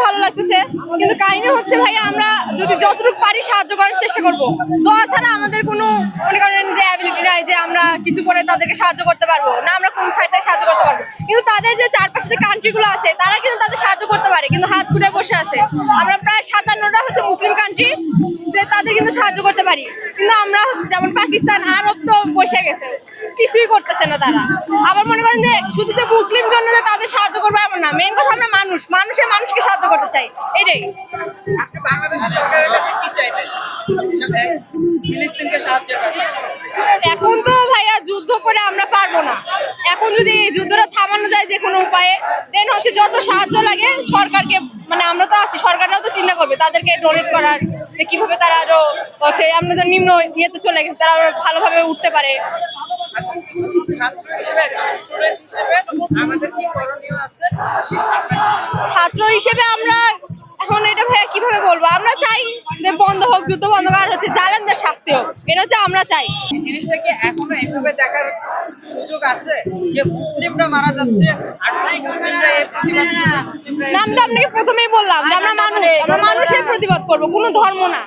ভালো লাগতেছে, কিন্তু কাহিনী হচ্ছে ভাইয়া আমরা যদি যতটুকু পারি সাহায্য করার চেষ্টা করব। দোয়া ছাড়া আমাদের কোনো মনে করেন যে অ্যাবিলিটি নাই যে আমরা কিছু করে তাদেরকে সাহায্য করতে পারবো না, আমরা কোন সাইড থেকে সাহায্য করতে পারবো। কিন্তু তাদের যে চারপাশে যে কান্ট্রি গুলো আছে তারা কিন্তু তাদের সাহায্য করতে পারে, কিন্তু হাত গুটে বসে আছে। আমরা প্রায় 57টা হচ্ছে মুসলিম কান্ট্রি, যে তাদের কিন্তু সাহায্য করতে পারি, কিন্তু আমরা হচ্ছে যেমন পাকিস্তান, আরব তো বসে গেছে, কিছুই করতেছে না তারা। আবার মনে করেন যে শুধু যে মুসলিম জন্য যে তাদের সাহায্য করবো এমন না, মেইন কথা আমরা মানুষ, মানুষের মানুষকে সাহায্য করতে চাই, এটাই। আপনি বাংলাদেশের সরকারের কাছে কি চাইবেন ফিলিস্তিনকে সাহায্যের ব্যাপারে? এখন তো ভাইয়া যুদ্ধ করে আমরা পারবো না, এখন যদি এই যুদ্ধটা থামানো যায় যে কোনো উপায়ে, দেন হচ্ছে যত সাহায্য লাগে সরকারকে, মানে আমরা তো আছি, সরকাররাও তো চিন্তা করবে তাদেরকে ডোনেট করার, যে কিভাবে তারা আরো হচ্ছে আমরা তো নিম্ন ইয়েতে চলে গেছে, তারা আরো ভালোভাবে উঠতে পারে। আচ্ছা, ছাত্র হিসেবে স্টুডেন্ট হিসেবে আমাদের কি করণীয় আছে? ছাত্র হিসেবে আমরা এখন এটা ভাইয়া কিভাবে বলবো, আমরা চাই যে বন্ধ হোক, যুদ্ধ বন্ধ হোক, আর হচ্ছে জালেমদের শাস্তি হোক, এটা হচ্ছে আমরা চাই। এই জিনিসটা কি এখনো এইভাবে দেখার সুযোগ আছে যে মুসলিমরা মারা যাচ্ছে আর সেই মুসলিমরা এই প্রতিবাদ করছে, মুসলিমরা নাম তো আপনাকে প্রথমেই বললাম যে আমরা মানুষ, আমরা মানুষের প্রতিবাদ করবো, কোনো ধর্ম না।